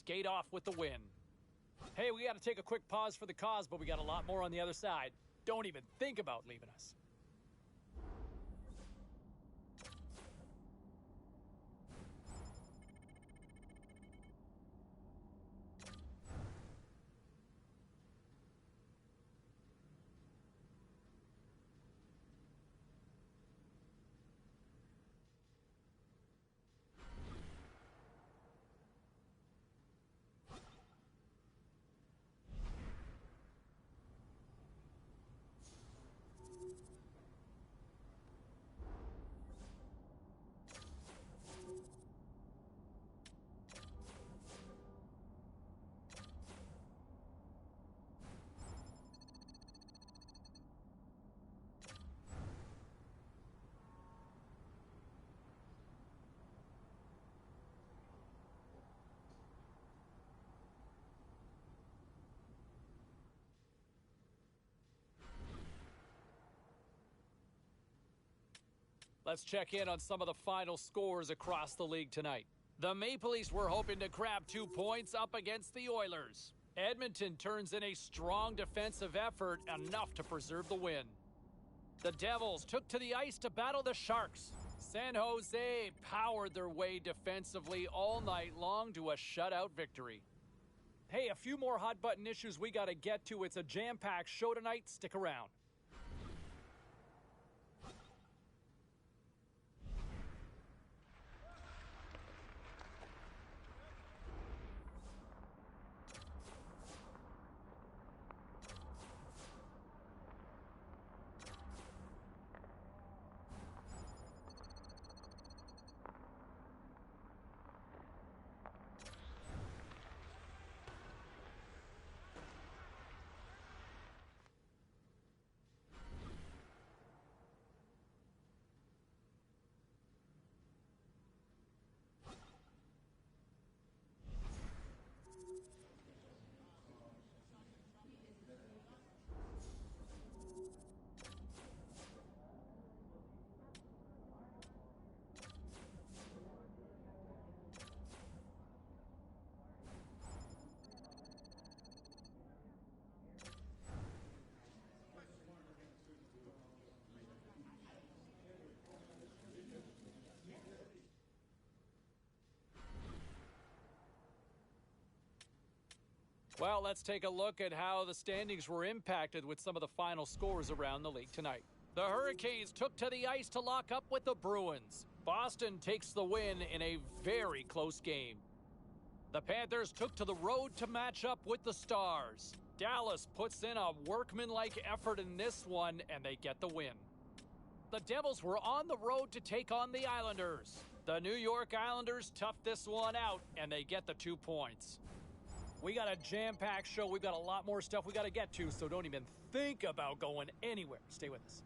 skate off with the win. Hey, we got to take a quick pause for the cause, but we got a lot more on the other side. Don't even think about leaving us. Let's check in on some of the final scores across the league tonight. The Maple Leafs were hoping to grab 2 points up against the Oilers. Edmonton turns in a strong defensive effort, enough to preserve the win. The Devils took to the ice to battle the Sharks. San Jose powered their way defensively all night long to a shutout victory. Hey, a few more hot button issues we got to get to. It's a jam-packed show tonight. Stick around. Well, let's take a look at how the standings were impacted with some of the final scores around the league tonight. The Hurricanes took to the ice to lock up with the Bruins. Boston takes the win in a very close game. The Panthers took to the road to match up with the Stars. Dallas puts in a workmanlike effort in this one, and they get the win. The Devils were on the road to take on the Islanders. The New York Islanders toughed this one out, and they get the 2 points. We got a jam-packed show. We've got a lot more stuff we got to get to, so don't even think about going anywhere. Stay with us.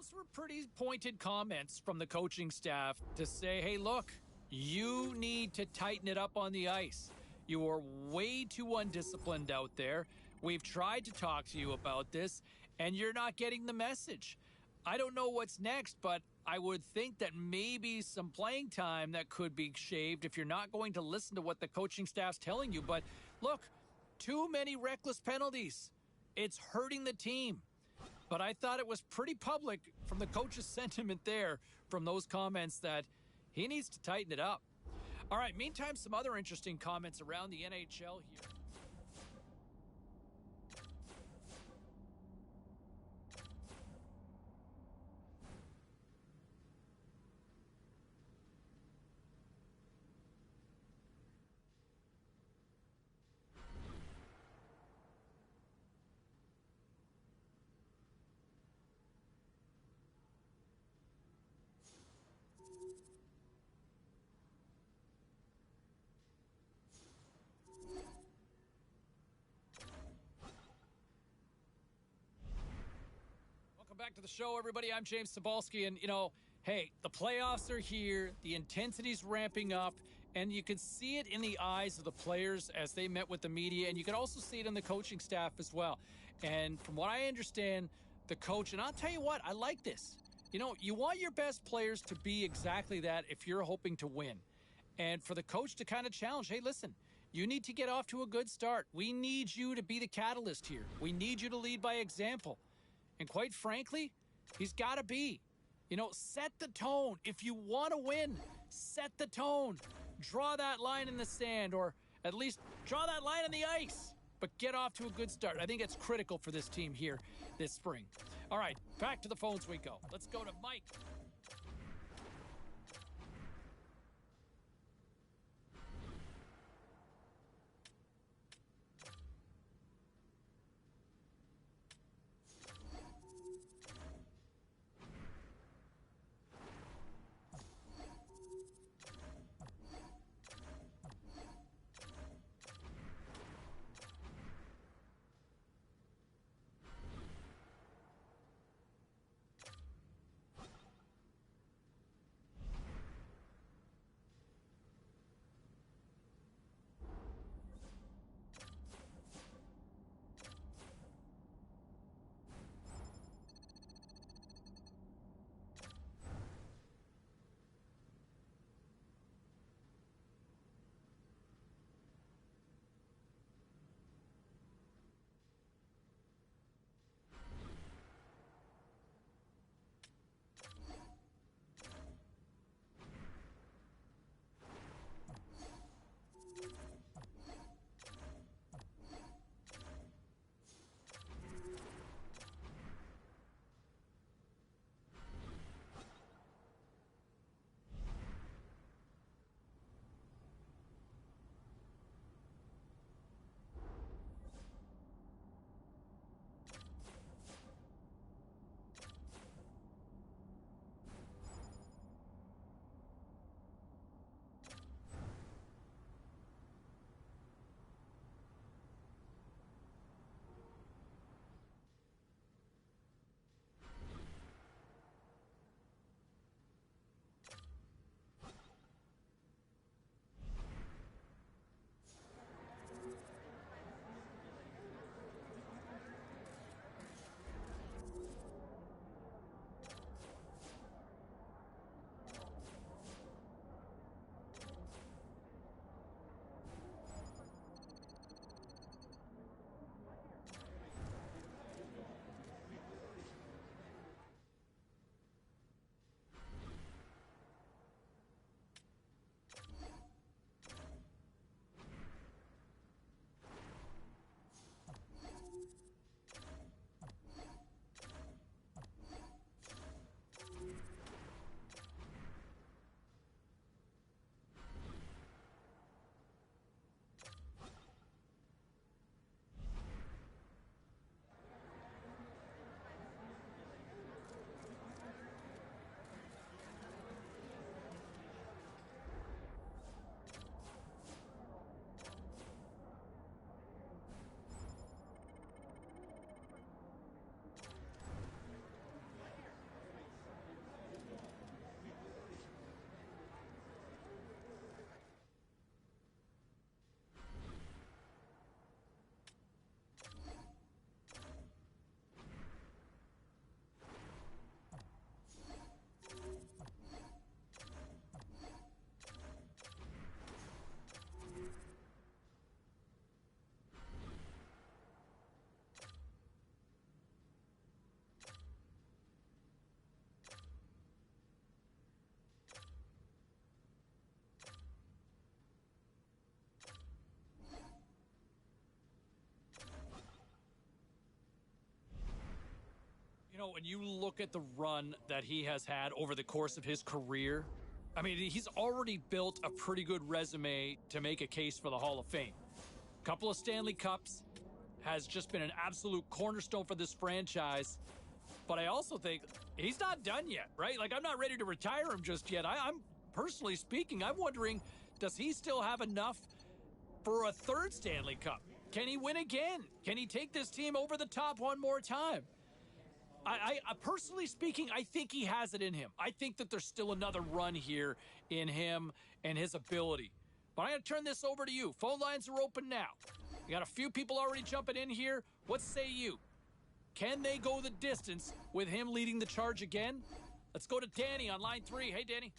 Those were pretty pointed comments from the coaching staff to say, hey, look, you need to tighten it up on the ice. You are way too undisciplined out there. We've tried to talk to you about this, and you're not getting the message. I don't know what's next, but I would think that maybe some playing time that could be shaved if you're not going to listen to what the coaching staff's telling you. But look, too many reckless penalties. It's hurting the team. But I thought it was pretty public from the coach's sentiment there, from those comments, that he needs to tighten it up. All right, meantime, some other interesting comments around the NHL here. Welcome back to the show, everybody. I'm James Cybulski, and, hey, the playoffs are here. The intensity's ramping up, and you can see it in the eyes of the players as they met with the media, and you can also see it in the coaching staff as well. And from what I understand, the coach, and I'll tell you what, I like this. You want your best players to be exactly that if you're hoping to win. And for the coach to kind of challenge, hey, listen, you need to get off to a good start. We need you to be the catalyst here. We need you to lead by example. And quite frankly, he's got to be. Set the tone. If you want to win, set the tone. Draw that line in the sand, or at least draw that line on the ice. But get off to a good start. I think it's critical for this team here this spring. All right, back to the phones we go. Let's go to Mike. when you look at the run that he has had over the course of his career, I mean, he's already built a pretty good resume to make a case for the Hall of Fame. Couple of Stanley Cups, has just been an absolute cornerstone for this franchise. But I also think he's not done yet, right? Like, I'm not ready to retire him just yet. I'm personally speaking, I'm wondering, does he still have enough for a third Stanley Cup? Can he win again? Can he take this team over the top one more time? I personally speaking, I think he has it in him. I think that there's still another run here in him and his ability. But I'm going to turn this over to you. Phone lines are open now. We got a few people already jumping in here. What say you? Can they go the distance with him leading the charge again? Let's go to Danny on line 3. Hey, Danny.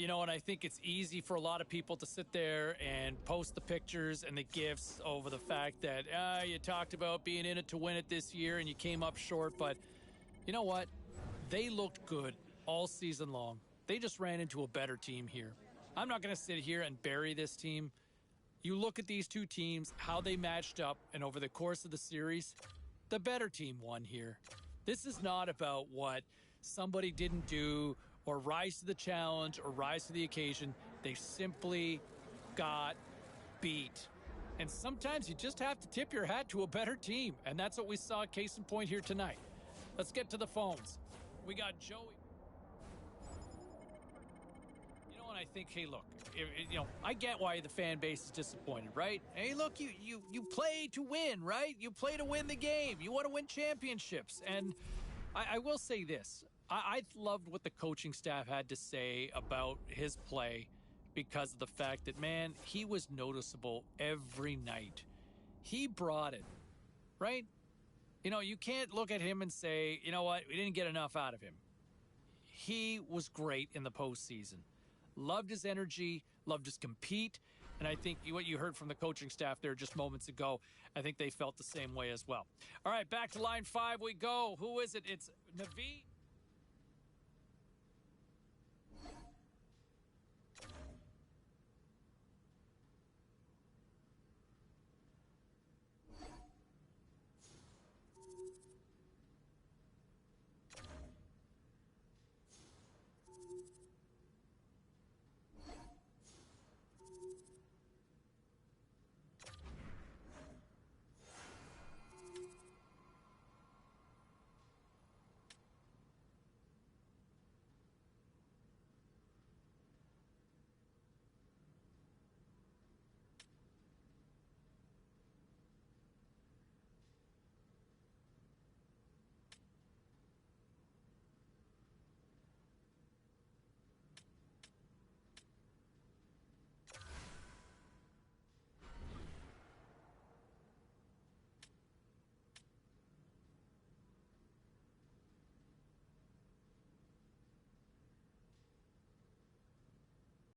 You know, and I think it's easy for a lot of people to sit there and post the pictures and the gifs over the fact that you talked about being in it to win it this year and you came up short. But you know what? They looked good all season long. They just ran into a better team here. I'm not going to sit here and bury this team. You look at these two teams, how they matched up, and over the course of the series, the better team won here. This is not about what somebody didn't do or rise to the challenge or rise to the occasion. They simply got beat. And sometimes you just have to tip your hat to a better team, and that's what we saw, case in point, here tonight. Let's get to the phones. We got Joey. You know, and I think, hey, look, I get why the fan base is disappointed, right? Hey, look, you play to win, right? You play to win the game. You want to win championships. And I will say this. I loved what the coaching staff had to say about his play because of the fact that, man, he was noticeable every night. He brought it, right? You know, you can't look at him and say, you know what, we didn't get enough out of him. He was great in the postseason. Loved his energy, loved his compete, and I think what you heard from the coaching staff there just moments ago, I think they felt the same way as well. All right, back to line 5 we go. Who is it? It's Naveed.